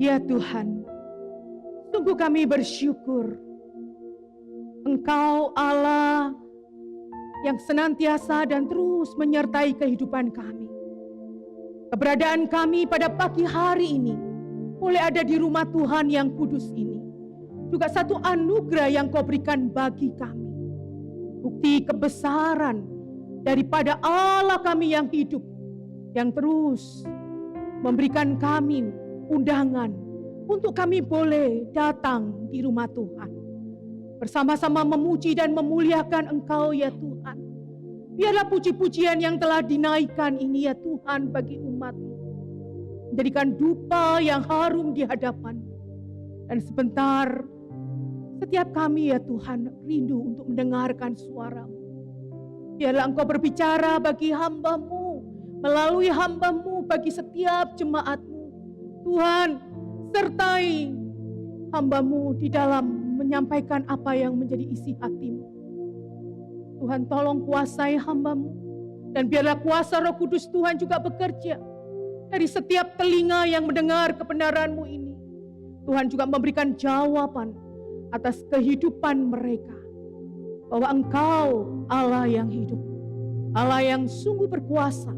Ya Tuhan, sungguh kami bersyukur Engkau Allah yang senantiasa dan terus menyertai kehidupan kami. Keberadaan kami pada pagi hari ini boleh ada di rumah Tuhan yang kudus ini juga satu anugerah yang Kau berikan bagi kami. Bukti kebesaran daripada Allah kami yang hidup, yang terus memberikan kami undangan untuk kami boleh datang di rumah Tuhan. Bersama-sama memuji dan memuliakan Engkau ya Tuhan. Biarlah puji-pujian yang telah dinaikkan ini ya Tuhan bagi umat-Mu menjadikan dupa yang harum di hadapan. Dan sebentar setiap kami ya Tuhan rindu untuk mendengarkan suara-Mu. Biarlah Engkau berbicara bagi hamba-Mu, melalui hamba-Mu bagi setiap jemaat-Mu. Tuhan, sertai hamba-Mu di dalam menyampaikan apa yang menjadi isi hati-Mu. Tuhan, tolong kuasai hamba-Mu, dan biarlah kuasa Roh Kudus Tuhan juga bekerja dari setiap telinga yang mendengar kebenaran-Mu ini. Tuhan juga memberikan jawaban atas kehidupan mereka, bahwa Engkau Allah yang hidup, Allah yang sungguh berkuasa,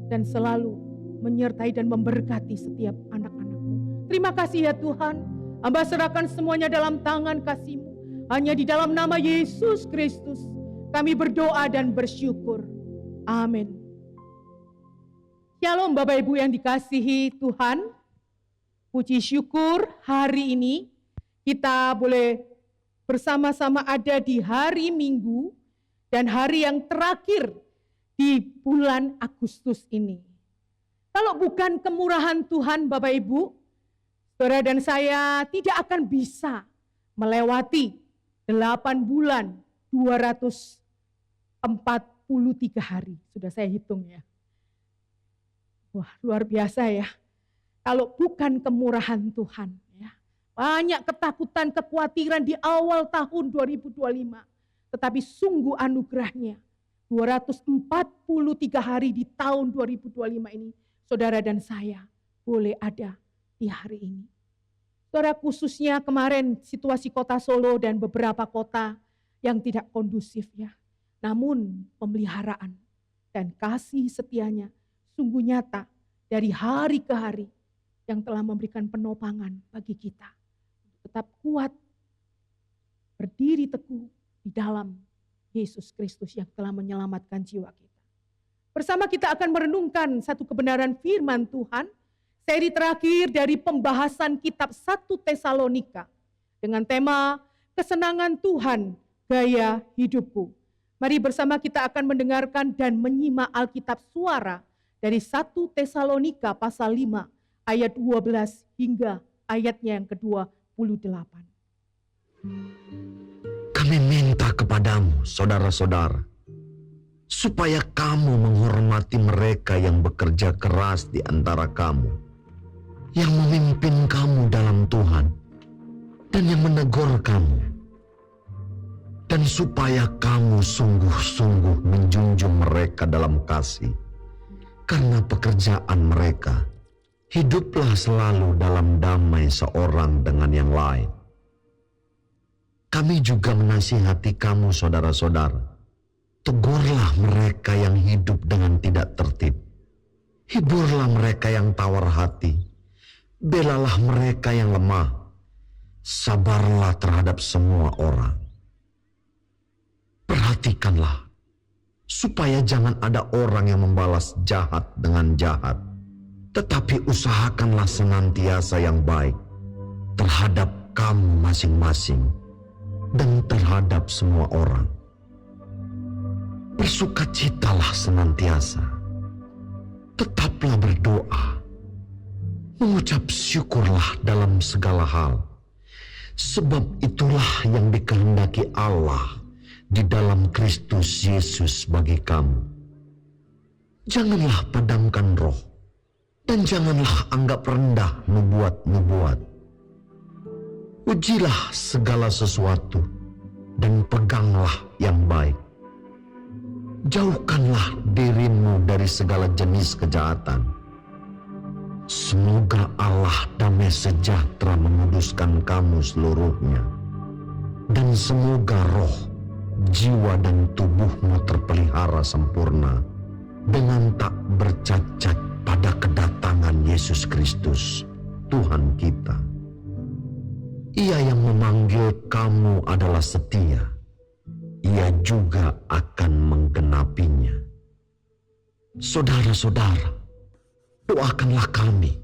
dan selalu menyertai dan memberkati setiap anak-anak-Mu. Terima kasih ya Tuhan. Hamba serahkan semuanya dalam tangan kasih-Mu. Hanya di dalam nama Yesus Kristus kami berdoa dan bersyukur. Amin. Shalom Bapak Ibu yang dikasihi Tuhan. Puji syukur hari ini kita boleh bersama-sama ada di hari Minggu dan hari yang terakhir di bulan Agustus ini. Kalau bukan kemurahan Tuhan Bapak Ibu, saudara dan saya tidak akan bisa melewati 8 bulan 243 hari. Sudah saya hitung ya. Wah, luar biasa ya. Kalau bukan kemurahan Tuhan ya. Banyak ketakutan, kekhawatiran di awal tahun 2025. Tetapi sungguh anugerahnya 243 hari di tahun 2025 ini. Saudara dan saya boleh ada di hari ini. Saudara, khususnya kemarin situasi kota Solo dan beberapa kota yang tidak kondusif ya. Namun pemeliharaan dan kasih setianya sungguh nyata dari hari ke hari yang telah memberikan penopangan bagi kita. Tetap kuat, berdiri teguh di dalam Yesus Kristus yang telah menyelamatkan jiwa kita. Bersama kita akan merenungkan satu kebenaran firman Tuhan. Seri terakhir dari pembahasan kitab 1 Tesalonika dengan tema kesenangan Tuhan gaya hidupku. Mari bersama kita akan mendengarkan dan menyimak Alkitab suara dari 1 Tesalonika pasal 5 ayat 12 hingga ayatnya yang ke-28. Kami minta kepadamu, saudara-saudara, supaya kamu menghormati mereka yang bekerja keras di antara kamu, yang memimpin kamu dalam Tuhan, dan yang menegur kamu, dan supaya kamu sungguh-sungguh menjunjung mereka dalam kasih, karena pekerjaan mereka. Hiduplah selalu dalam damai seorang dengan yang lain. Kami juga menasihati kamu, saudara-saudara, tegurlah mereka yang hidup dengan tidak tertib, hiburlah mereka yang tawar hati, belalah mereka yang lemah, sabarlah terhadap semua orang. Perhatikanlah, supaya jangan ada orang yang membalas jahat dengan jahat, tetapi usahakanlah senantiasa yang baik terhadap kamu masing-masing dan terhadap semua orang. Bersukacitalah senantiasa, tetaplah berdoa, mengucap syukurlah dalam segala hal, sebab itulah yang dikehendaki Allah di dalam Kristus Yesus bagi kamu. Janganlah padamkan roh, dan janganlah anggap rendah nubuat-nubuat. Ujilah segala sesuatu, dan peganglah yang baik. Jauhkanlah dirimu dari segala jenis kejahatan. Semoga Allah biarlah damai sejahtera menguduskan kamu seluruhnya. Dan semoga roh, jiwa dan tubuhmu terpelihara sempurna dengan tak bercacat pada kedatangan Yesus Kristus, Tuhan kita. Ia yang memanggil kamu adalah setia. Ia juga akan menggenapinya. Saudara-saudara, doakanlah kami.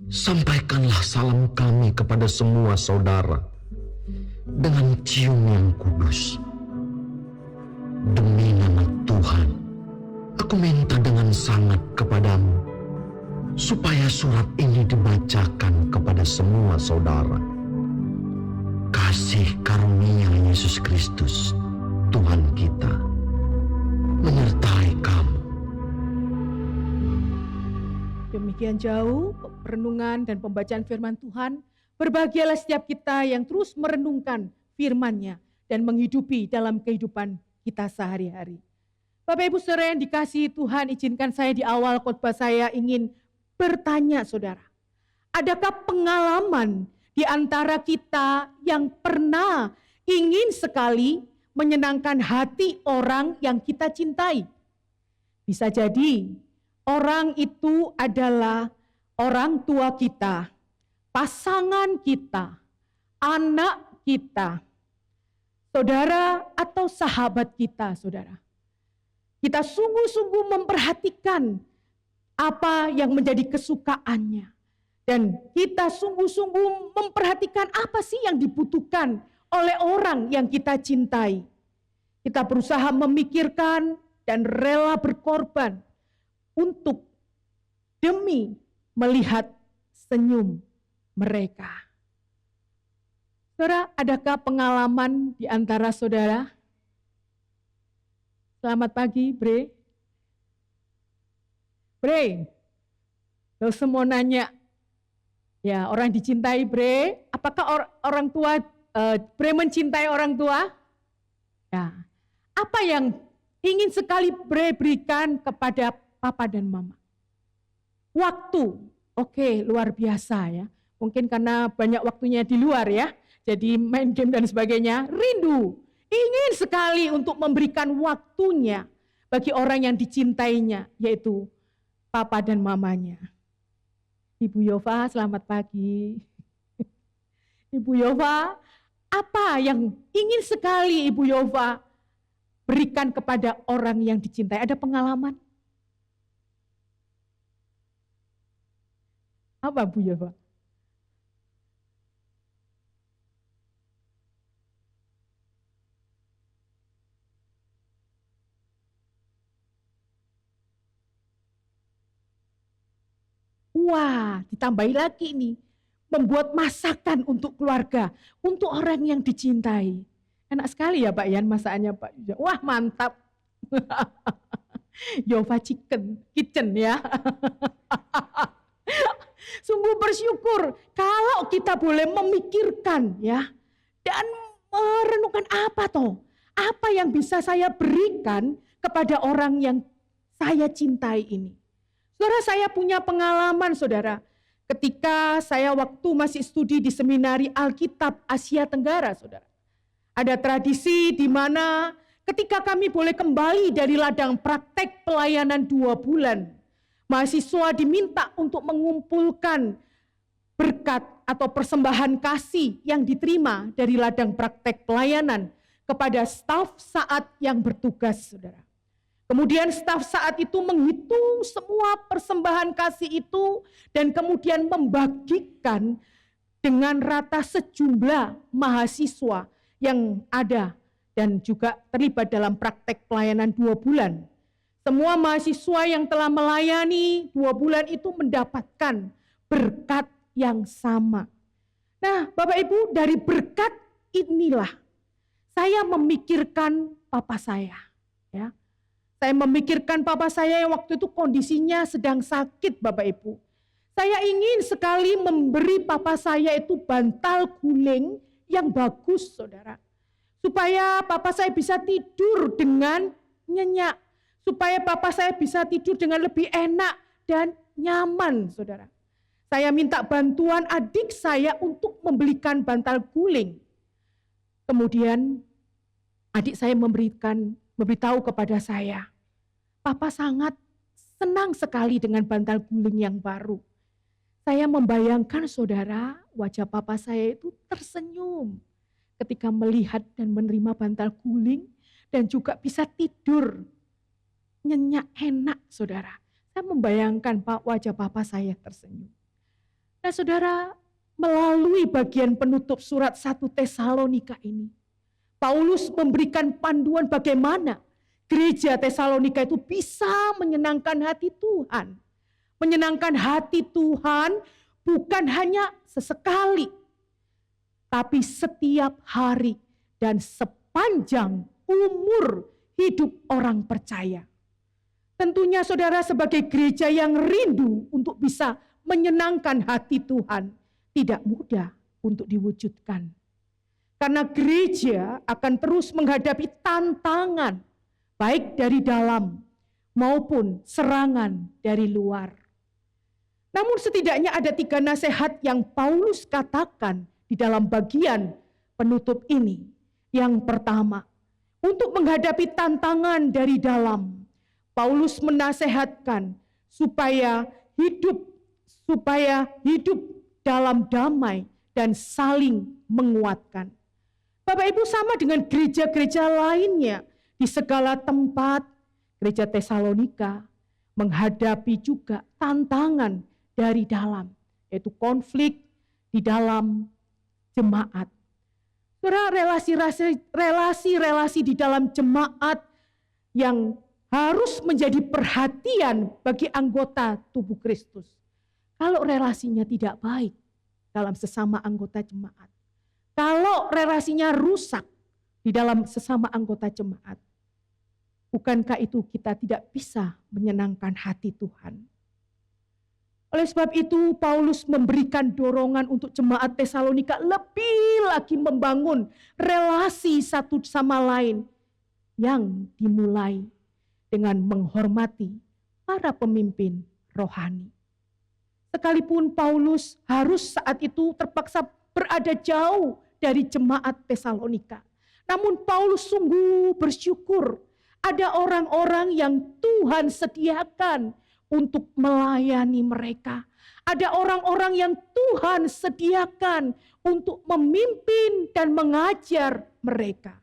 Sampaikanlah salam kami kepada semua saudara dengan cium yang kudus. Demi nama Tuhan, aku minta dengan sangat kepadamu, supaya surat ini dibacakan kepada semua saudara. Kasih karunia Yesus Kristus, Tuhan kita, menyertai kamu. Demikian jauh renungan dan pembacaan firman Tuhan. Berbahagialah setiap kita yang terus merenungkan firman-Nya dan menghidupi dalam kehidupan kita sehari-hari. Bapak Ibu Saudara yang dikasihi Tuhan, izinkan saya di awal khotbah saya ingin bertanya saudara. Adakah pengalaman di antara kita yang pernah ingin sekali menyenangkan hati orang yang kita cintai? Bisa jadi orang itu adalah orang tua kita, pasangan kita, anak kita, saudara atau sahabat kita, saudara. Kita sungguh-sungguh memperhatikan apa yang menjadi kesukaannya. Dan kita sungguh-sungguh memperhatikan apa sih yang dibutuhkan oleh orang yang kita cintai. Kita berusaha memikirkan dan rela berkorban untuk demi melihat senyum mereka. Saudara, adakah pengalaman di antara saudara? Selamat pagi, Bre. Bre, lo semua nanya, ya orang dicintai, Bre. Apakah orang tua, Bre mencintai orang tua? Ya, apa yang ingin sekali Bre berikan kepada Papa dan Mama? Waktu, oke, luar biasa ya. Mungkin karena banyak waktunya di luar ya, jadi main game dan sebagainya. Rindu, ingin sekali untuk memberikan waktunya bagi orang yang dicintainya, yaitu Papa dan Mamanya. Ibu Yova, selamat pagi. Ibu Yova, apa yang ingin sekali Ibu Yova berikan kepada orang yang dicintai? Ada pengalaman? Apa Bu Yova? Wah, ditambahi lagi nih, membuat masakan untuk keluarga, untuk orang yang dicintai. Enak sekali ya Pak Yan masakannya Pak. Wah mantap. Yova Kitchen ya. Sungguh bersyukur kalau kita boleh memikirkan ya. Dan merenungkan apa toh? Apa yang bisa saya berikan kepada orang yang saya cintai ini. Saudara, saya punya pengalaman saudara. Ketika saya waktu masih studi di Seminari Alkitab Asia Tenggara saudara. Ada tradisi di mana ketika kami boleh kembali dari ladang praktek pelayanan 2 bulan. Mahasiswa diminta untuk mengumpulkan berkat atau persembahan kasih yang diterima dari ladang praktek pelayanan kepada staf saat yang bertugas saudara. Kemudian staf saat itu menghitung semua persembahan kasih itu dan kemudian membagikan dengan rata sejumlah mahasiswa yang ada dan juga terlibat dalam praktek pelayanan 2 bulan. Semua mahasiswa yang telah melayani 2 bulan itu mendapatkan berkat yang sama. Nah, Bapak Ibu, dari berkat inilah saya memikirkan papa saya, ya. Saya memikirkan papa saya yang waktu itu kondisinya sedang sakit Bapak Ibu. Saya ingin sekali memberi papa saya itu bantal guling yang bagus saudara. Supaya papa saya bisa tidur dengan nyenyak. Supaya papa saya bisa tidur dengan lebih enak dan nyaman saudara. Saya minta bantuan adik saya untuk membelikan bantal guling. Kemudian adik saya memberitahu kepada saya, Papa sangat senang sekali dengan bantal guling yang baru. Saya membayangkan saudara, wajah papa saya itu tersenyum ketika melihat dan menerima bantal guling dan juga bisa tidur nyenyak enak saudara. Saya membayangkan wajah papa saya tersenyum. Nah saudara, melalui bagian penutup surat 1 Tesalonika ini, Paulus memberikan panduan bagaimana gereja Tesalonika itu bisa menyenangkan hati Tuhan. Menyenangkan hati Tuhan bukan hanya sesekali, tapi setiap hari dan sepanjang umur hidup orang percaya. Tentunya saudara sebagai gereja yang rindu untuk bisa menyenangkan hati Tuhan, tidak mudah untuk diwujudkan. Karena gereja akan terus menghadapi tantangan, baik dari dalam maupun serangan dari luar. Namun setidaknya ada 3 nasihat yang Paulus katakan di dalam bagian penutup ini. Yang pertama, untuk menghadapi tantangan dari dalam, Paulus menasehatkan supaya hidup dalam damai dan saling menguatkan. Bapak Ibu, sama dengan gereja-gereja lainnya di segala tempat, gereja Tesalonika menghadapi juga tantangan dari dalam, yaitu konflik di dalam jemaat. Saudara, relasi-relasi di dalam jemaat yang harus menjadi perhatian bagi anggota tubuh Kristus. Kalau relasinya tidak baik dalam sesama anggota jemaat, kalau relasinya rusak di dalam sesama anggota jemaat, bukankah itu kita tidak bisa menyenangkan hati Tuhan? Oleh sebab itu, Paulus memberikan dorongan untuk jemaat Tesalonika lebih lagi membangun relasi satu sama lain yang dimulai dengan menghormati para pemimpin rohani. Sekalipun Paulus harus saat itu terpaksa berada jauh dari jemaat Tesalonika, namun Paulus sungguh bersyukur ada orang-orang yang Tuhan sediakan untuk melayani mereka. Ada orang-orang yang Tuhan sediakan untuk memimpin dan mengajar mereka.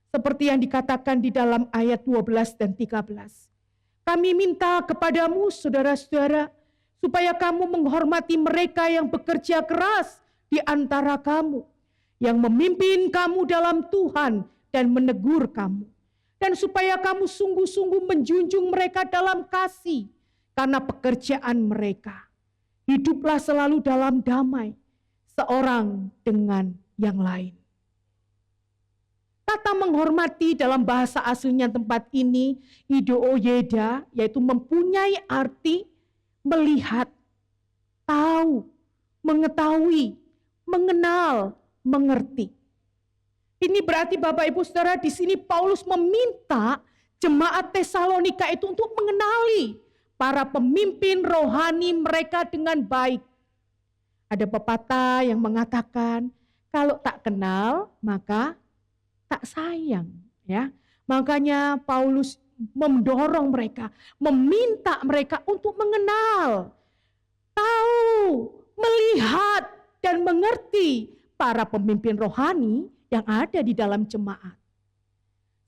Seperti yang dikatakan di dalam ayat 12 dan 13. Kami minta kepadamu saudara-saudara, supaya kamu menghormati mereka yang bekerja keras di antara kamu, yang memimpin kamu dalam Tuhan dan menegur kamu. Dan supaya kamu sungguh-sungguh menjunjung mereka dalam kasih, karena pekerjaan mereka. Hiduplah selalu dalam damai, seorang dengan yang lain. Kata menghormati dalam bahasa aslinya tempat ini, idoyeda, yaitu mempunyai arti melihat, tahu, mengetahui, mengenal, mengerti. Ini berarti Bapak Ibu Saudara, di sini Paulus meminta jemaat Tesalonika itu untuk mengenali para pemimpin rohani mereka dengan baik. Ada pepatah yang mengatakan, kalau tak kenal maka tak sayang, ya. Makanya Paulus mendorong mereka, meminta mereka untuk mengenal, tahu, melihat dan mengerti para pemimpin rohani yang ada di dalam jemaat.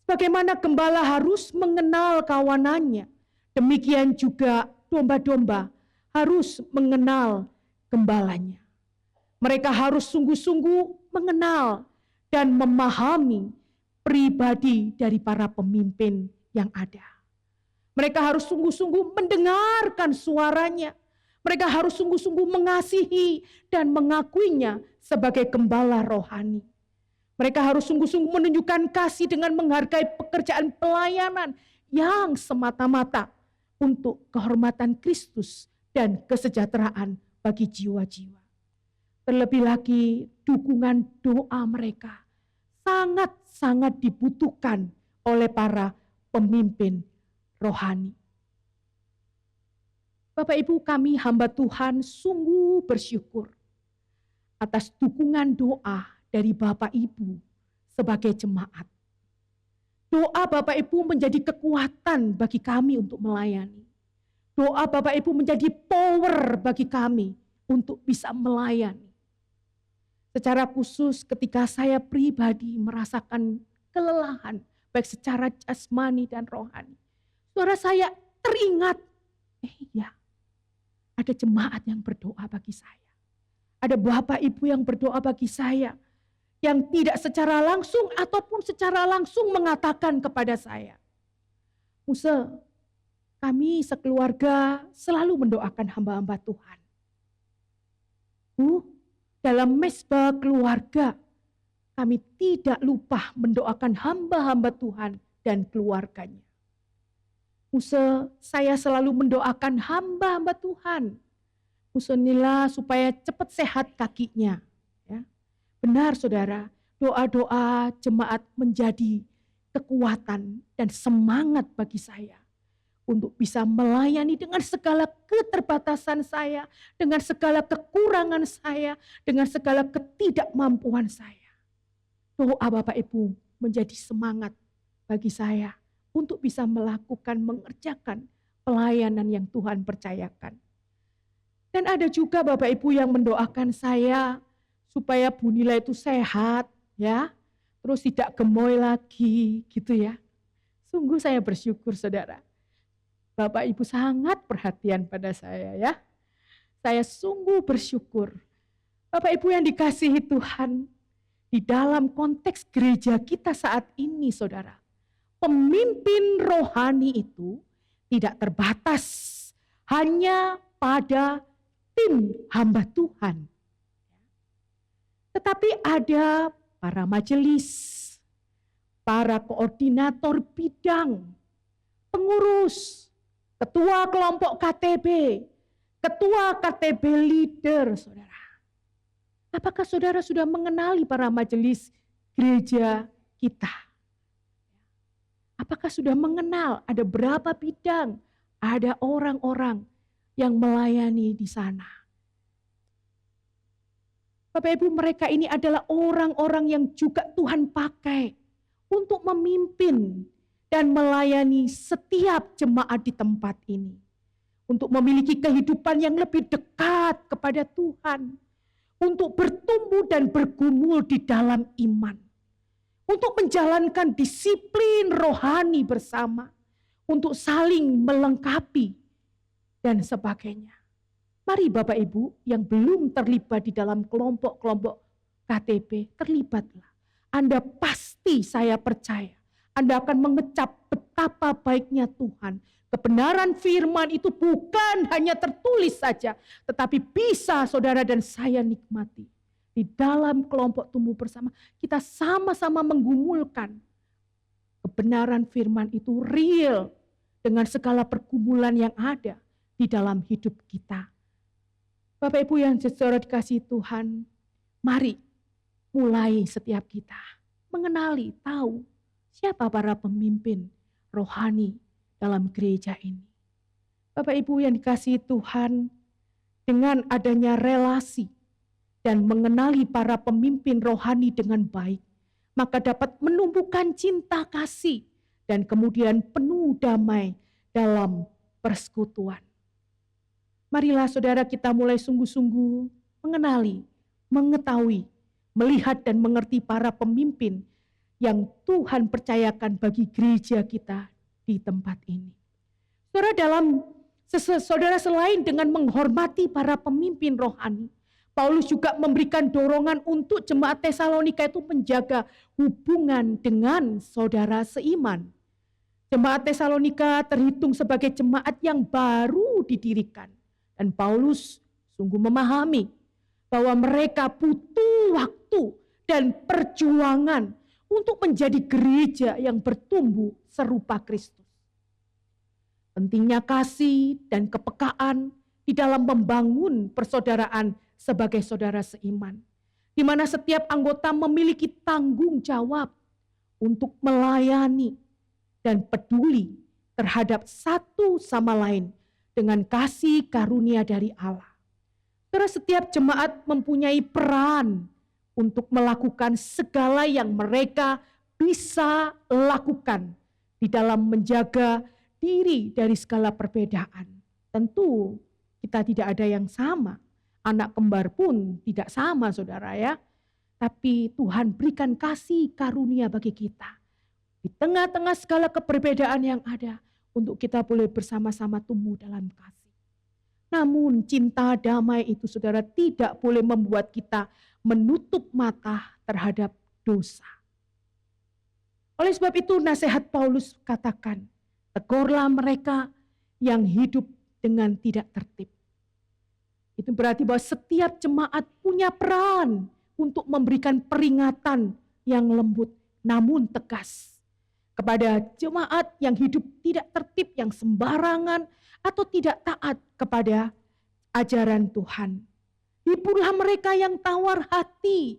Bagaimana gembala harus mengenal kawanannya, demikian juga domba-domba harus mengenal gembalanya. Mereka harus sungguh-sungguh mengenal dan memahami pribadi dari para pemimpin yang ada. Mereka harus sungguh-sungguh mendengarkan suaranya. Mereka harus sungguh-sungguh mengasihi dan mengakuinya sebagai gembala rohani. Mereka harus sungguh-sungguh menunjukkan kasih dengan menghargai pekerjaan pelayanan yang semata-mata untuk kehormatan Kristus dan kesejahteraan bagi jiwa-jiwa. Terlebih lagi dukungan doa mereka sangat-sangat dibutuhkan oleh para pemimpin rohani. Bapak Ibu, kami hamba Tuhan sungguh bersyukur atas dukungan doa dari Bapak Ibu sebagai jemaat. Doa Bapak Ibu menjadi kekuatan bagi kami untuk melayani. Doa Bapak Ibu menjadi power bagi kami untuk bisa melayani. Secara khusus ketika saya pribadi merasakan kelelahan, baik secara jasmani dan rohani. Saudara, saya teringat, iya, ada jemaat yang berdoa bagi saya. Ada Bapak Ibu yang berdoa bagi saya, yang tidak secara langsung ataupun secara langsung mengatakan kepada saya, Muse, kami sekeluarga selalu mendoakan hamba-hamba Tuhan. Bu, dalam mesbah keluarga, kami tidak lupa mendoakan hamba-hamba Tuhan dan keluarganya. Muse, saya selalu mendoakan hamba-hamba Tuhan. Musenilah supaya cepat sehat kakinya. Ya. Benar saudara, doa-doa jemaat menjadi kekuatan dan semangat bagi saya untuk bisa melayani dengan segala keterbatasan saya, dengan segala kekurangan saya, dengan segala ketidakmampuan saya. Doa Bapak Ibu menjadi semangat bagi saya untuk bisa melakukan, mengerjakan pelayanan yang Tuhan percayakan. Dan ada juga Bapak Ibu yang mendoakan saya supaya Bu Nila itu sehat, ya, terus tidak gemoy lagi, gitu ya. Sungguh saya bersyukur saudara. Bapak Ibu sangat perhatian pada saya ya. Saya sungguh bersyukur. Bapak Ibu yang dikasihi Tuhan, di dalam konteks gereja kita saat ini saudara, pemimpin rohani itu tidak terbatas hanya pada tim hamba Tuhan. Tetapi ada para majelis, para koordinator bidang, pengurus, ketua kelompok KTB, ketua KTB leader, saudara. Apakah saudara sudah mengenali para majelis gereja kita? Apakah sudah mengenal ada berapa bidang, ada orang-orang yang melayani di sana? Bapak Ibu, mereka ini adalah orang-orang yang juga Tuhan pakai untuk memimpin dan melayani setiap jemaat di tempat ini. Untuk memiliki kehidupan yang lebih dekat kepada Tuhan. Untuk bertumbuh dan bergumul di dalam iman. Untuk menjalankan disiplin rohani bersama. Untuk saling melengkapi dan sebagainya. Mari Bapak Ibu yang belum terlibat di dalam kelompok-kelompok KTB, terlibatlah. Anda pasti, saya percaya, Anda akan mengecap betapa baiknya Tuhan. Kebenaran firman itu bukan hanya tertulis saja, tetapi bisa saudara dan saya nikmati. Di dalam kelompok tumbuh bersama, kita sama-sama menggumulkan kebenaran firman itu real dengan segala pergumulan yang ada di dalam hidup kita. Bapak Ibu yang saudara dikasihi Tuhan, mari mulai setiap kita mengenali, tahu siapa para pemimpin rohani dalam gereja ini. Bapak Ibu yang dikasihi Tuhan, dengan adanya relasi dan mengenali para pemimpin rohani dengan baik, maka dapat menumbuhkan cinta kasih dan kemudian penuh damai dalam persekutuan. Marilah saudara kita mulai sungguh-sungguh mengenali, mengetahui, melihat dan mengerti para pemimpin yang Tuhan percayakan bagi gereja kita di tempat ini. Saudara selain dengan menghormati para pemimpin rohani, Paulus juga memberikan dorongan untuk jemaat Tesalonika itu menjaga hubungan dengan saudara seiman. Jemaat Tesalonika terhitung sebagai jemaat yang baru didirikan. Dan Paulus sungguh memahami bahwa mereka butuh waktu dan perjuangan untuk menjadi gereja yang bertumbuh serupa Kristus. Pentingnya kasih dan kepekaan di dalam membangun persaudaraan sebagai saudara seiman, di mana setiap anggota memiliki tanggung jawab untuk melayani dan peduli terhadap satu sama lain dengan kasih karunia dari Allah. Saudara, setiap jemaat mempunyai peran untuk melakukan segala yang mereka bisa lakukan di dalam menjaga diri dari segala perbedaan. Tentu kita tidak ada yang sama. Anak kembar pun tidak sama, saudara ya. Tapi Tuhan berikan kasih karunia bagi kita. Di tengah-tengah segala keberbedaan yang ada, untuk kita boleh bersama-sama tumbuh dalam kasih. Namun cinta damai itu, saudara, tidak boleh membuat kita menutup mata terhadap dosa. Oleh sebab itu nasihat Paulus katakan, tegurlah mereka yang hidup dengan tidak tertib. Itu berarti bahwa setiap jemaat punya peran untuk memberikan peringatan yang lembut namun tegas kepada jemaat yang hidup tidak tertib, yang sembarangan atau tidak taat kepada ajaran Tuhan. Hiburlah mereka yang tawar hati.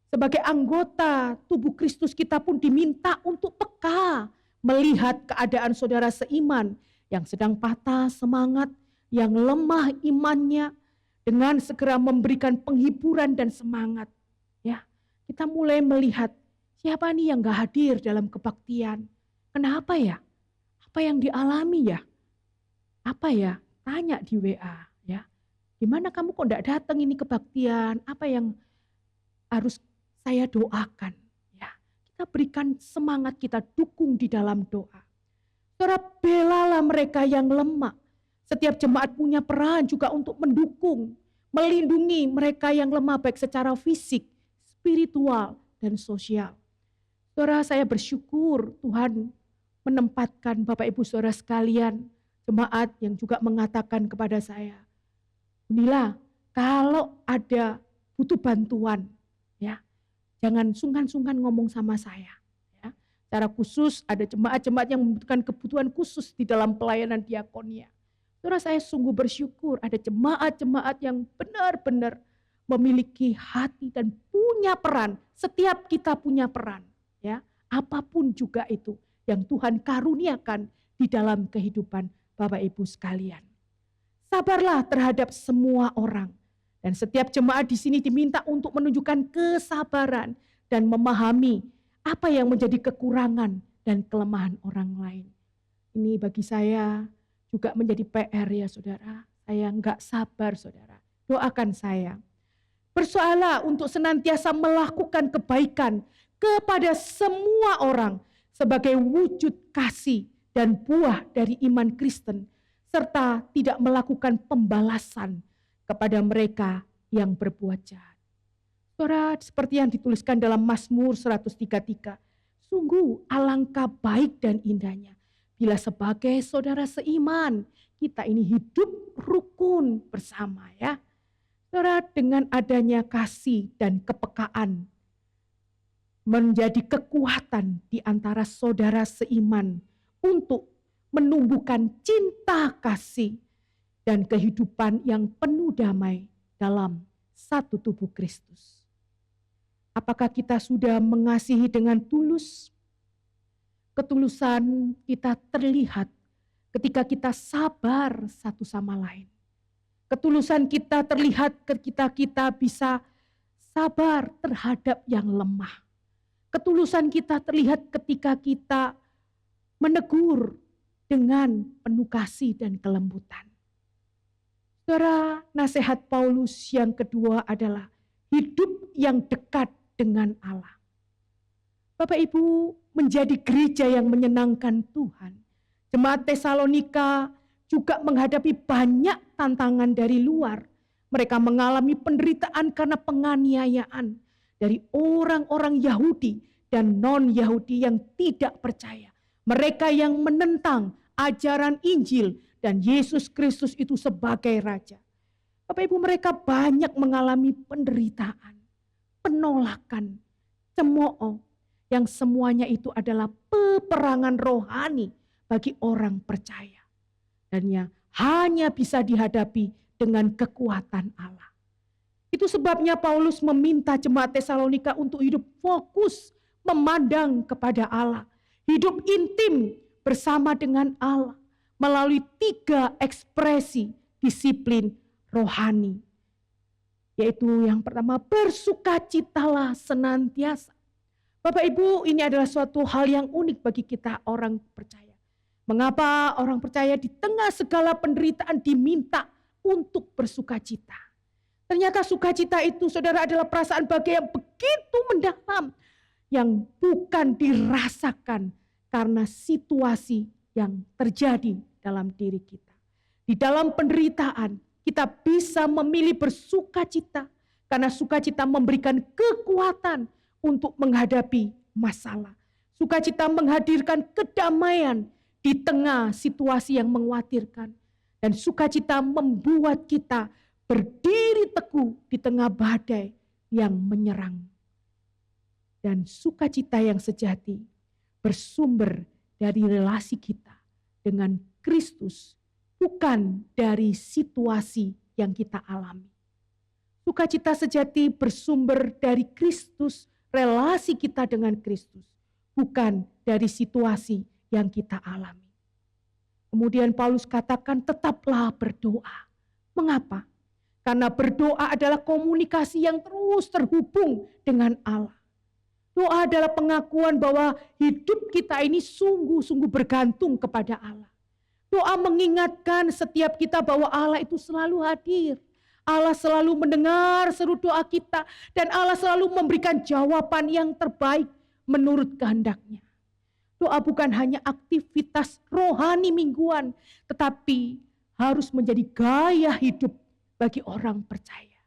Sebagai anggota tubuh Kristus, kita pun diminta untuk peka melihat keadaan saudara seiman yang sedang patah semangat, yang lemah imannya, dengan segera memberikan penghiburan dan semangat. Ya, kita mulai melihat siapa nih yang gak hadir dalam kebaktian. Kenapa ya? Apa yang dialami ya? Apa ya? Tanya di WA ya. Gimana kamu kok gak datang ini kebaktian? Apa yang harus saya doakan? Ya, kita berikan semangat, kita dukung di dalam doa. Saudara, belalah mereka yang lemah. Setiap jemaat punya peran juga untuk mendukung, melindungi mereka yang lemah baik secara fisik, spiritual, dan sosial. Saudara, saya bersyukur Tuhan menempatkan Bapak Ibu Saudara sekalian, jemaat yang juga mengatakan kepada saya, Unila, kalau ada butuh bantuan, ya, jangan sungkan-sungkan ngomong sama saya. Ya. Secara khusus ada jemaat-jemaat yang membutuhkan kebutuhan khusus di dalam pelayanan diakonia. Saudara, saya sungguh bersyukur ada jemaat-jemaat yang benar-benar memiliki hati dan punya peran. Setiap kita punya peran, ya, apapun juga itu yang Tuhan karuniakan di dalam kehidupan Bapak Ibu sekalian. Sabarlah terhadap semua orang. Dan setiap jemaat di sini diminta untuk menunjukkan kesabaran dan memahami apa yang menjadi kekurangan dan kelemahan orang lain. Ini bagi saya juga menjadi PR ya saudara. Saya enggak sabar saudara. Doakan saya. Bersoalah untuk senantiasa melakukan kebaikan kepada semua orang sebagai wujud kasih dan buah dari iman Kristen, serta tidak melakukan pembalasan kepada mereka yang berbuat jahat. Saudara, seperti yang dituliskan dalam Mazmur 103:3, sungguh alangkah baik dan indahnya bila sebagai saudara seiman kita ini hidup rukun bersama ya. Saudara, dengan adanya kasih dan kepekaan menjadi kekuatan di antara saudara seiman untuk menumbuhkan cinta kasih dan kehidupan yang penuh damai dalam satu tubuh Kristus. Apakah kita sudah mengasihi dengan tulus? Ketulusan kita terlihat ketika kita sabar satu sama lain. Ketulusan kita terlihat ketika kita bisa sabar terhadap yang lemah. Ketulusan kita terlihat ketika kita menegur dengan penuh kasih dan kelembutan. Saudara, nasihat Paulus yang kedua adalah hidup yang dekat dengan Allah. Bapak Ibu, menjadi gereja yang menyenangkan Tuhan. Jemaat Tesalonika juga menghadapi banyak tantangan dari luar. Mereka mengalami penderitaan karena penganiayaan dari orang-orang Yahudi dan non-Yahudi yang tidak percaya. Mereka yang menentang ajaran Injil dan Yesus Kristus itu sebagai Raja. Bapak Ibu, mereka banyak mengalami penderitaan, penolakan, cemooh, yang semuanya itu adalah peperangan rohani bagi orang percaya. Dan yang hanya bisa dihadapi dengan kekuatan Allah. Itu sebabnya Paulus meminta jemaat Tesalonika untuk hidup fokus, memandang kepada Allah. Hidup intim bersama dengan Allah. melalui 3 ekspresi disiplin rohani. Yaitu yang pertama, bersukacitalah senantiasa. Bapak Ibu, ini adalah suatu hal yang unik bagi kita orang percaya. Mengapa orang percaya di tengah segala penderitaan diminta untuk bersukacita? Ternyata sukacita itu, saudara, adalah perasaan bahagia yang begitu mendalam, yang bukan dirasakan karena situasi yang terjadi dalam diri kita. Di dalam penderitaan, kita bisa memilih bersukacita, karena sukacita memberikan kekuatan untuk menghadapi masalah. Sukacita menghadirkan kedamaian di tengah situasi yang mengkhawatirkan. Dan sukacita membuat kita berdiri teguh di tengah badai yang menyerang. Dan sukacita yang sejati bersumber dari relasi kita dengan Kristus, bukan dari situasi yang kita alami. Sukacita sejati bersumber dari Kristus, relasi kita dengan Kristus, bukan dari situasi yang kita alami. Kemudian Paulus katakan, tetaplah berdoa. Mengapa? Karena berdoa adalah komunikasi yang terus terhubung dengan Allah. Doa adalah pengakuan bahwa hidup kita ini sungguh-sungguh bergantung kepada Allah. Doa mengingatkan setiap kita bahwa Allah itu selalu hadir. Allah selalu mendengar seru doa kita, dan Allah selalu memberikan jawaban yang terbaik menurut kehendak-Nya. Doa bukan hanya aktivitas rohani mingguan, tetapi harus menjadi gaya hidup bagi orang percaya.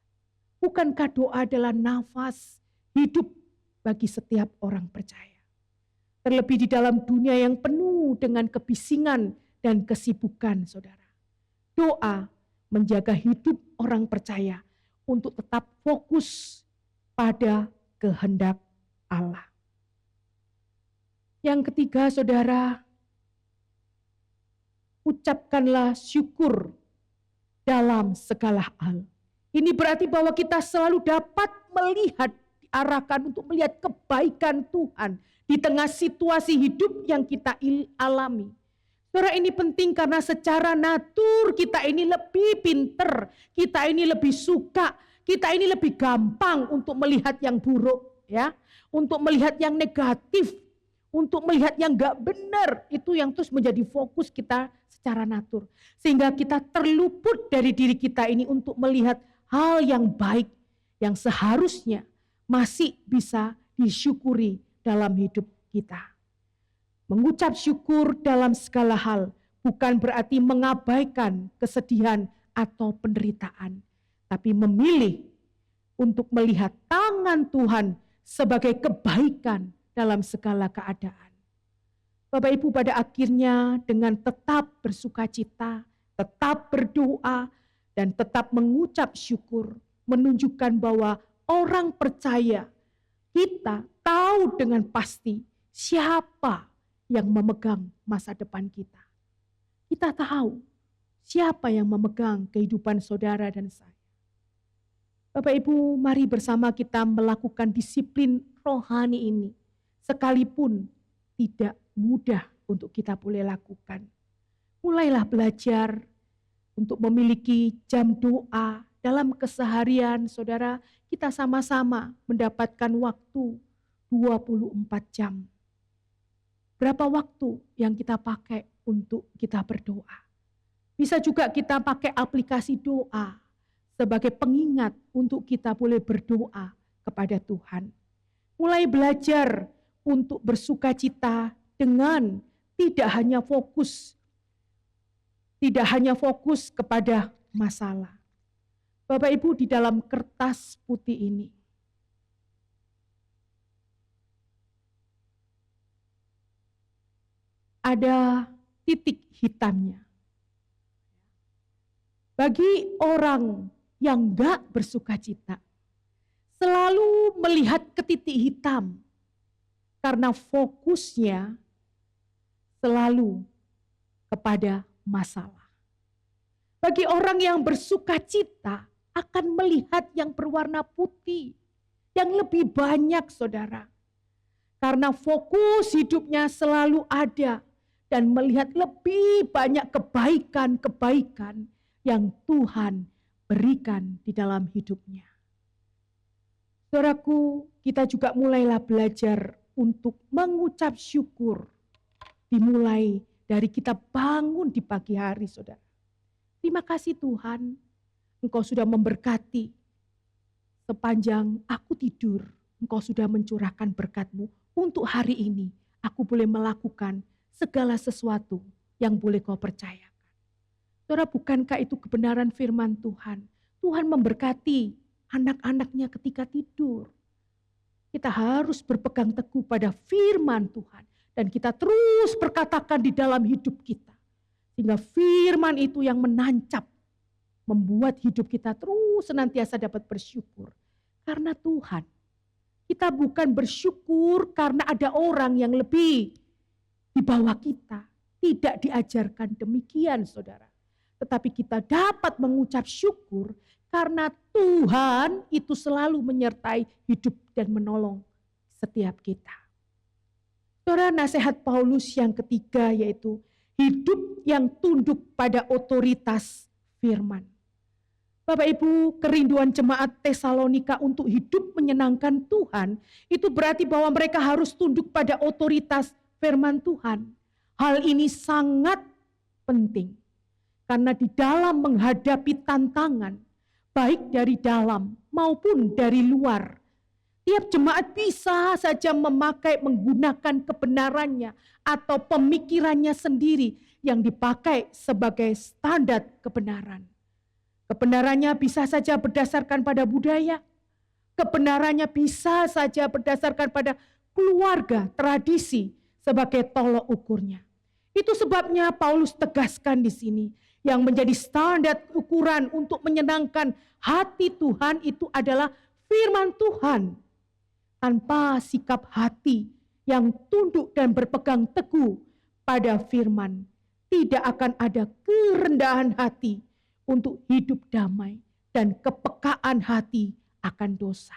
Bukankah doa adalah nafas hidup bagi setiap orang percaya? Terlebih di dalam dunia yang penuh dengan kebisingan dan kesibukan, saudara. Doa menjaga hidup orang percaya untuk tetap fokus pada kehendak Allah. Yang ketiga, saudara, ucapkanlah syukur dalam segala hal. Ini berarti bahwa kita selalu dapat melihat, diarahkan untuk melihat kebaikan Tuhan di tengah situasi hidup yang kita alami. Saudara, ini penting karena secara natur kita ini lebih pinter, kita ini lebih suka, kita ini lebih gampang untuk melihat yang buruk, ya, untuk melihat yang negatif, untuk melihat yang gak benar. Itu yang terus menjadi fokus kita secara natur, sehingga kita terluput dari diri kita ini untuk melihat hal yang baik yang seharusnya masih bisa disyukuri dalam hidup kita. Mengucap syukur dalam segala hal bukan berarti mengabaikan kesedihan atau penderitaan, tapi memilih untuk melihat tangan Tuhan sebagai kebaikan dalam segala keadaan. Bapak Ibu, pada akhirnya dengan tetap bersukacita, tetap berdoa, dan tetap mengucap syukur, menunjukkan bahwa orang percaya, kita tahu dengan pasti siapa yang memegang masa depan kita. Kita tahu siapa yang memegang kehidupan saudara dan saya. Bapak Ibu, mari bersama kita melakukan disiplin rohani ini, sekalipun tidak mudah untuk kita boleh lakukan. Mulailah belajar untuk memiliki jam doa dalam keseharian, saudara. Kita sama-sama mendapatkan waktu 24 jam. Berapa waktu yang kita pakai untuk kita berdoa? Bisa juga kita pakai aplikasi doa sebagai pengingat untuk kita boleh berdoa kepada Tuhan. Mulai belajar untuk bersukacita dengan tidak hanya fokus kepada masalah. Bapak Ibu, di dalam kertas putih ini, ada titik hitamnya. Bagi orang yang gak bersukacita, selalu melihat ke titik hitam karena fokusnya selalu kepada masalah. Bagi orang yang bersukacita akan melihat yang berwarna putih, yang lebih banyak, saudara. Karena fokus hidupnya selalu ada dan melihat lebih banyak kebaikan-kebaikan yang Tuhan berikan di dalam hidupnya. Saudaraku, kita juga mulailah belajar untuk mengucap syukur. Dimulai dari kita bangun di pagi hari, saudara. Terima kasih Tuhan, Engkau sudah memberkati. Sepanjang aku tidur, Engkau sudah mencurahkan berkat-Mu untuk hari ini. Aku boleh melakukan segala sesuatu yang boleh Kau percayakan. Saudara, bukankah itu kebenaran firman Tuhan? Tuhan memberkati anak-anaknya ketika tidur. Kita harus berpegang teguh pada firman Tuhan. Dan kita terus perkatakan di dalam hidup kita. Sehingga firman itu yang menancap. Membuat hidup kita terus senantiasa dapat bersyukur. Karena Tuhan. Kita bukan bersyukur karena ada orang yang lebih di bawah kita. Tidak diajarkan demikian, saudara. Tetapi kita dapat mengucap syukur karena Tuhan itu selalu menyertai hidup dan menolong setiap kita. Saudara, nasihat Paulus yang ketiga yaitu hidup yang tunduk pada otoritas firman. Bapak Ibu, kerinduan jemaat Tesalonika untuk hidup menyenangkan Tuhan, itu berarti bahwa mereka harus tunduk pada otoritas firman Tuhan. Hal ini sangat penting, karena di dalam menghadapi tantangan, baik dari dalam maupun dari luar, tiap jemaat bisa saja menggunakan kebenarannya atau pemikirannya sendiri yang dipakai sebagai standar kebenaran. Kebenarannya bisa saja berdasarkan pada budaya. Kebenarannya bisa saja berdasarkan pada keluarga, tradisi sebagai tolok ukurnya. Itu sebabnya Paulus tegaskan di sini, yang menjadi standar ukuran untuk menyenangkan hati Tuhan itu adalah firman Tuhan. Tanpa sikap hati yang tunduk dan berpegang teguh pada firman, tidak akan ada kerendahan hati untuk hidup damai dan kepekaan hati akan dosa.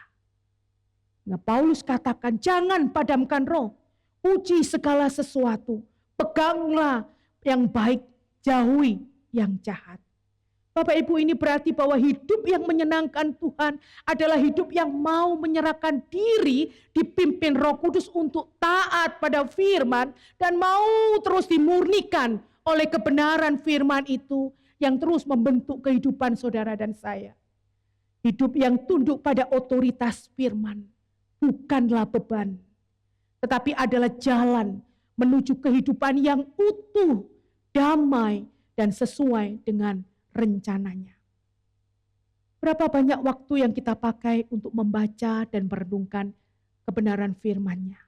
Nah, Paulus katakan, jangan padamkan roh, uji segala sesuatu, peganglah yang baik, jauhi yang jahat. Bapak Ibu, ini berarti bahwa hidup yang menyenangkan Tuhan adalah hidup yang mau menyerahkan diri dipimpin Roh Kudus untuk taat pada firman dan mau terus dimurnikan oleh kebenaran firman itu yang terus membentuk kehidupan saudara dan saya. Hidup yang tunduk pada otoritas firman bukanlah beban, tetapi adalah jalan menuju kehidupan yang utuh, damai, dan sesuai dengan rencananya. Berapa banyak waktu yang kita pakai untuk membaca dan merenungkan kebenaran firman-Nya?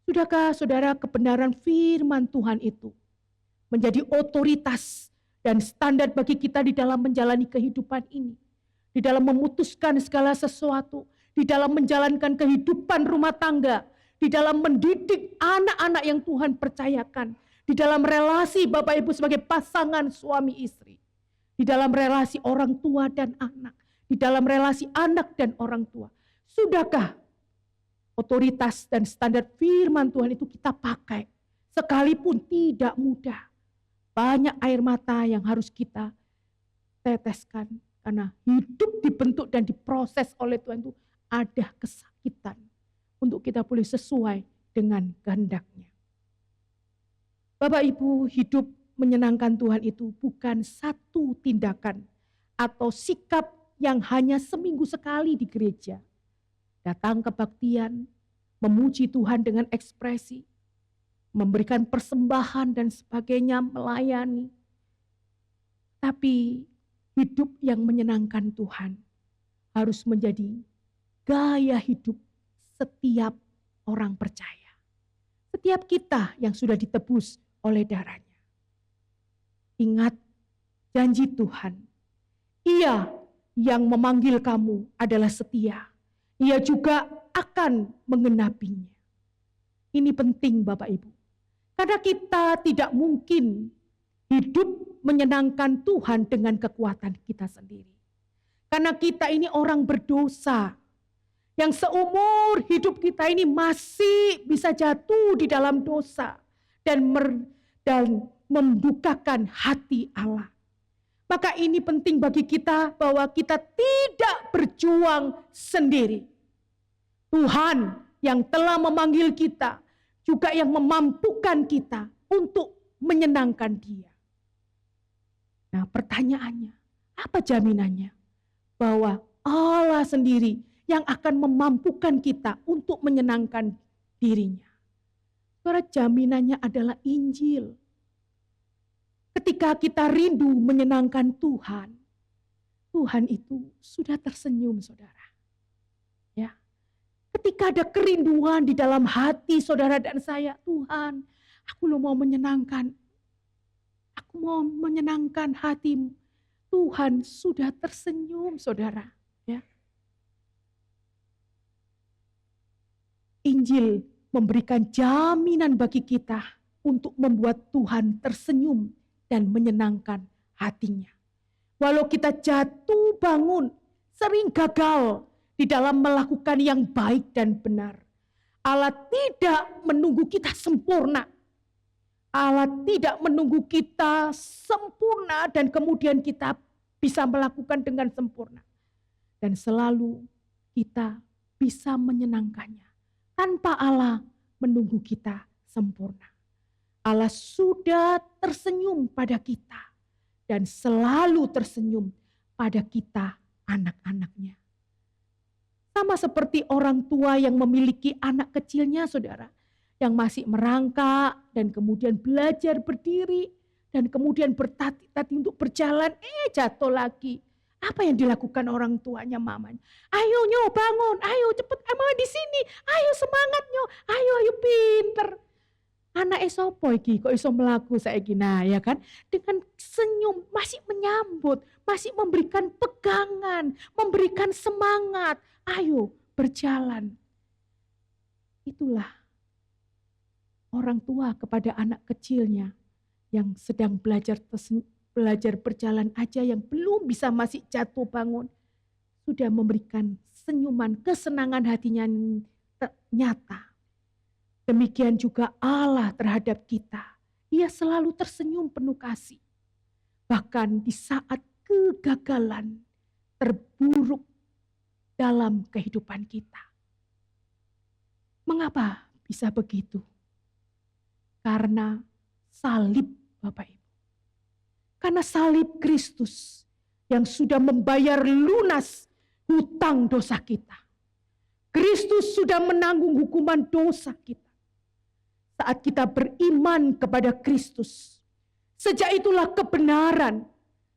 Sudahkah saudara kebenaran firman Tuhan itu menjadi otoritas dan standar bagi kita di dalam menjalani kehidupan ini, di dalam memutuskan segala sesuatu, di dalam menjalankan kehidupan rumah tangga, di dalam mendidik anak-anak yang Tuhan percayakan, di dalam relasi Bapak Ibu sebagai pasangan suami istri, di dalam relasi orang tua dan anak, di dalam relasi anak dan orang tua. Sudahkah otoritas dan standar firman Tuhan itu kita pakai, sekalipun tidak mudah? Banyak air mata yang harus kita teteskan, karena hidup dibentuk dan diproses oleh Tuhan itu ada kesakitan untuk kita boleh sesuai dengan kehendak-Nya. Bapak Ibu, hidup menyenangkan Tuhan itu bukan satu tindakan atau sikap yang hanya seminggu sekali di gereja. Datang kebaktian, memuji Tuhan dengan ekspresi, memberikan persembahan dan sebagainya, melayani. Tapi hidup yang menyenangkan Tuhan harus menjadi gaya hidup setiap orang percaya. Setiap kita yang sudah ditebus oleh darah-Nya. Ingat janji Tuhan. Ia yang memanggil kamu adalah setia. Ia juga akan mengenapinya. Ini penting Bapak Ibu. Karena kita tidak mungkin hidup menyenangkan Tuhan dengan kekuatan kita sendiri. Karena kita ini orang berdosa. Yang seumur hidup kita ini masih bisa jatuh di dalam dosa. Dan dan membukakan hati Allah. Maka ini penting bagi kita bahwa kita tidak berjuang sendiri. Tuhan yang telah memanggil kita juga yang memampukan kita untuk menyenangkan Dia. Nah, pertanyaannya, apa jaminannya bahwa Allah sendiri yang akan memampukan kita untuk menyenangkan dirinya? Saudara, jaminannya adalah Injil. Ketika kita rindu menyenangkan Tuhan, Tuhan itu sudah tersenyum, saudara. Ya. Ketika ada kerinduan di dalam hati saudara dan saya, Tuhan, aku mau menyenangkan. Aku mau menyenangkan hatimu. Tuhan sudah tersenyum, saudara. Ya. Injil memberikan jaminan bagi kita untuk membuat Tuhan tersenyum dan menyenangkan hatinya. Walau kita jatuh bangun, sering gagal di dalam melakukan yang baik dan benar, Allah tidak menunggu kita sempurna. Allah tidak menunggu kita sempurna dan kemudian kita bisa melakukan dengan sempurna. Dan selalu kita bisa menyenangkannya tanpa Allah menunggu kita sempurna. Allah sudah tersenyum pada kita dan selalu tersenyum pada kita anak-anaknya. Sama seperti orang tua yang memiliki anak kecilnya, saudara, yang masih merangkak dan kemudian belajar berdiri dan kemudian bertati-tati untuk berjalan, jatuh lagi. Apa yang dilakukan orang tuanya, mamanya? Ayo nyo bangun, ayo cepet, mama di sini, ayo semangat nyo, ayo pinter. Anak sopo iki kok iso melaku saiki, nah ya kan, dengan senyum masih menyambut, masih memberikan pegangan, memberikan semangat, ayo berjalan. Itulah orang tua kepada anak kecilnya yang sedang belajar berjalan aja, yang belum bisa, masih jatuh bangun, sudah memberikan senyuman, kesenangan hatinya nyata. Demikian juga Allah terhadap kita. Ia selalu tersenyum penuh kasih. Bahkan di saat kegagalan terburuk dalam kehidupan kita. Mengapa bisa begitu? Karena salib, Bapak Ibu. Karena salib Kristus yang sudah membayar lunas hutang dosa kita. Kristus sudah menanggung hukuman dosa kita. Saat kita beriman kepada Kristus, sejak itulah kebenaran,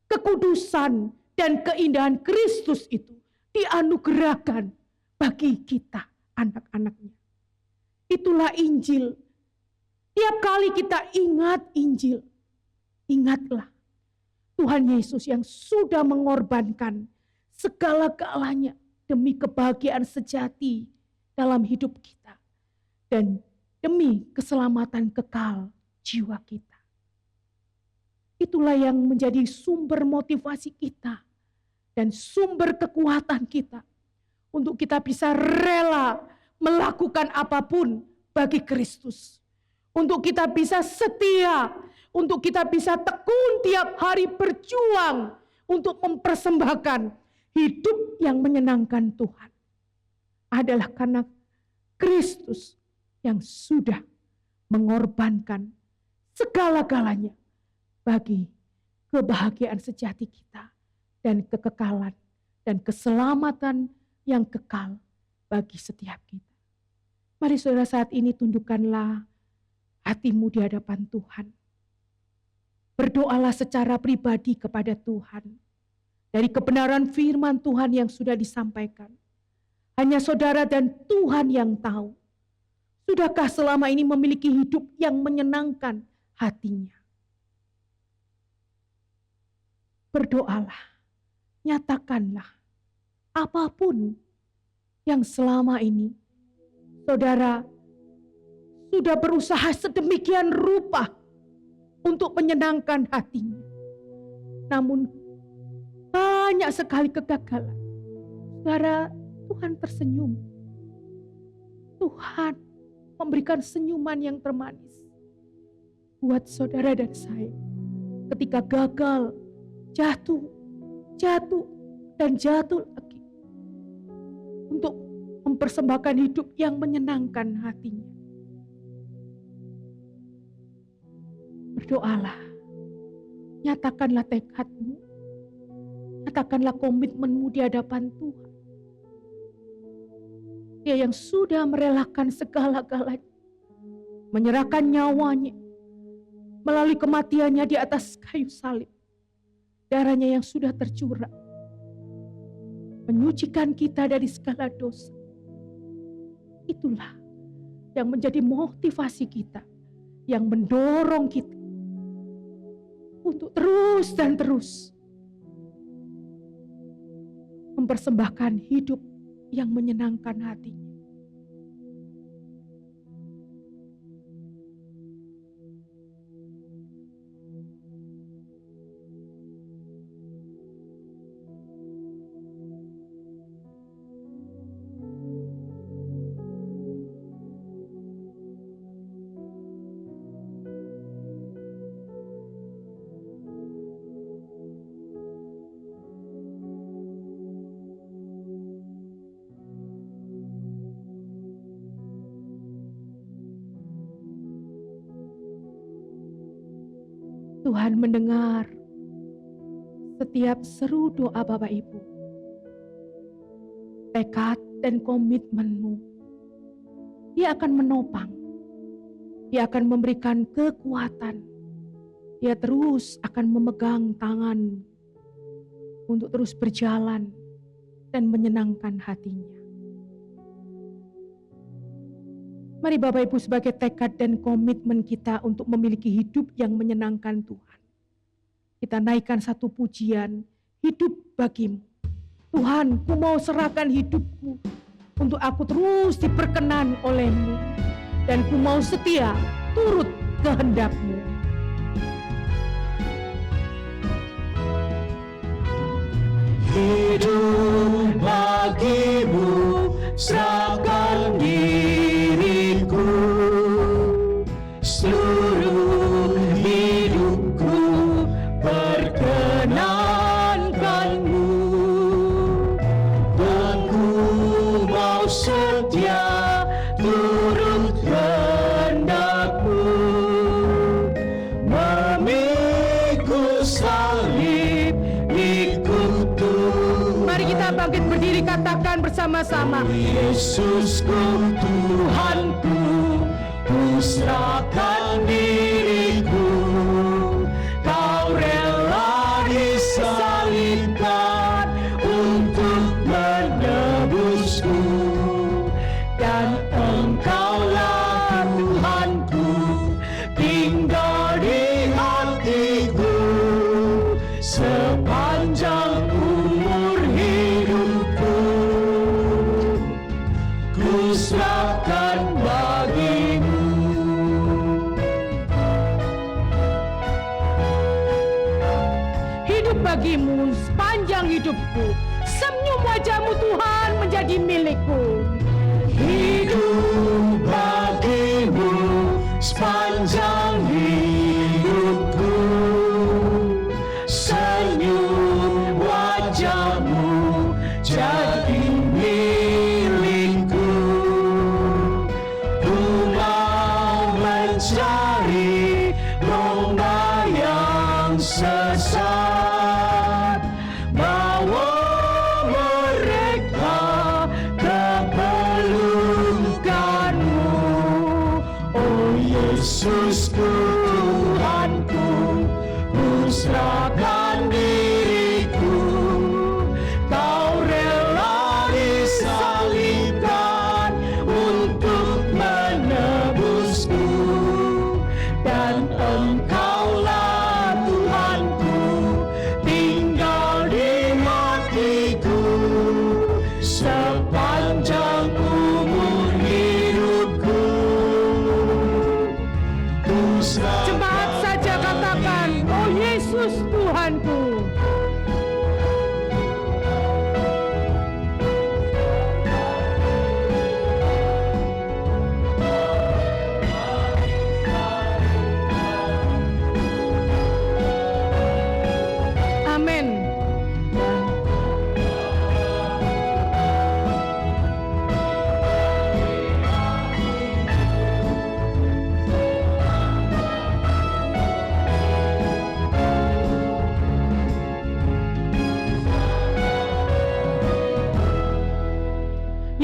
kekudusan, dan keindahan Kristus itu dianugerahkan bagi kita, anak-anaknya. Itulah Injil. Tiap kali kita ingat Injil, ingatlah Tuhan Yesus yang sudah mengorbankan segala-galanya demi kebahagiaan sejati dalam hidup kita dan demi keselamatan kekal jiwa kita. Itulah yang menjadi sumber motivasi kita dan sumber kekuatan kita untuk kita bisa rela melakukan apapun bagi Kristus. Untuk kita bisa setia, untuk kita bisa tekun tiap hari berjuang untuk mempersembahkan hidup yang menyenangkan Tuhan. Adalah karena Kristus yang sudah mengorbankan segala-galanya bagi kebahagiaan sejati kita dan kekekalan dan keselamatan yang kekal bagi setiap kita. Mari saudara, saat ini tundukkanlah hatimu di hadapan Tuhan. Berdoalah secara pribadi kepada Tuhan dari kebenaran firman Tuhan yang sudah disampaikan. Hanya saudara dan Tuhan yang tahu. Sudahkah selama ini memiliki hidup yang menyenangkan hatinya? Berdoalah, nyatakanlah apapun yang selama ini saudara sudah berusaha sedemikian rupa untuk menyenangkan hatinya. Namun banyak sekali kegagalan. Saudara, Tuhan tersenyum. Tuhan memberikan senyuman yang termanis. buat saudara dan saya ketika gagal, jatuh, dan jatuh lagi, untuk mempersembahkan hidup yang menyenangkan hatinya. Berdoalah, nyatakanlah tekadmu, nyatakanlah komitmenmu di hadapan Tuhan. Dia yang sudah merelakan segala-galanya, menyerahkan nyawanya melalui kematiannya di atas kayu salib. Darahnya yang sudah tercurah menyucikan kita dari segala dosa. Itulah yang menjadi motivasi kita, yang mendorong kita untuk terus dan terus mempersembahkan hidup yang menyenangkan hatinya. Tuhan mendengar setiap seru doa Bapak Ibu. Tekad dan komitmenmu, Dia akan menopang. Dia akan memberikan kekuatan. Dia terus akan memegang tangan untuk terus berjalan dan menyenangkan hatinya. Mari Bapak Ibu, sebagai tekad dan komitmen kita untuk memiliki hidup yang menyenangkan Tuhan, kita naikkan satu pujian, hidup bagimu. Tuhan, ku mau serahkan hidupku untuk aku terus diperkenan oleh-Mu, dan ku mau setia turut kehendak-Mu. Hidup bagimu, serahkan diriku, seluruh hidupku perkenankanmu. Aku mau setia turut kehendak-Mu, memikul salib, ikut Tuhan. Mari kita bangkit berdiri, katakan bersama-sama. Yesusku, Tuhanku, ku serahkan diriku. Kau rela disalibkan untuk menebusku, dan Engkaulah Tuhanku, tinggal di hatiku sepanjang umur hidupku. Ku serahkan bagimu. Hidup bagimu sepanjang hidupku, senyum wajah-Mu Tuhan menjadi milikku. Hidup bagimu sepanjang hidupku, senyum wajah-Mu jadi milikku. Ku mau mencari domba yang sesat, bawa mereka ke pelukan-Mu. Oh Yesusku, Tuhanku, ku serahkan diriku. Kau rela disalibkan untuk menebusku, dan Engkaulah Tuhanku, tinggal di hatiku sepanjang umur hidupku. Ku serahkan Jemaat saja katakan, oh Yesus Tuhan.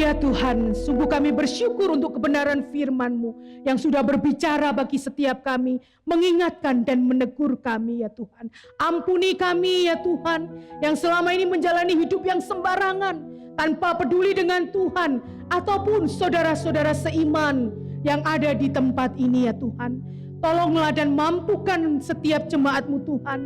ya Tuhan, sungguh kami bersyukur untuk kebenaran firman-Mu yang sudah berbicara bagi setiap kami, mengingatkan dan menegur kami ya Tuhan. Ampuni kami ya Tuhan, yang selama ini menjalani hidup yang sembarangan, tanpa peduli dengan Tuhan, ataupun saudara-saudara seiman yang ada di tempat ini ya Tuhan. Tolonglah dan mampukan setiap jemaat-Mu Tuhan,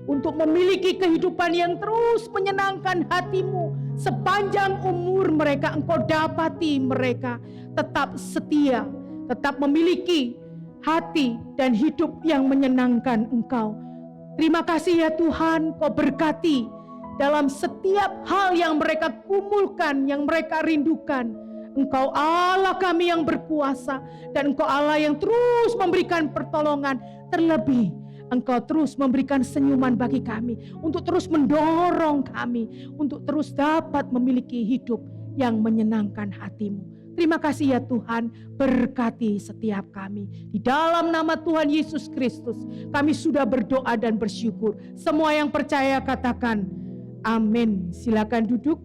untuk memiliki kehidupan yang terus menyenangkan hati-Mu. Sepanjang umur mereka, Engkau dapati mereka tetap setia, tetap memiliki hati dan hidup yang menyenangkan Engkau. Terima kasih ya Tuhan, Kau berkati dalam setiap hal yang mereka kumpulkan, yang mereka rindukan. Engkau Allah kami yang berkuasa, dan Engkau Allah yang terus memberikan pertolongan. Terlebih Engkau terus memberikan senyuman bagi kami, untuk terus mendorong kami, untuk terus dapat memiliki hidup yang menyenangkan hati-Mu. Terima kasih ya Tuhan, berkati setiap kami. Di dalam nama Tuhan Yesus Kristus, kami sudah berdoa dan bersyukur. Semua yang percaya katakan, amin. Silakan duduk.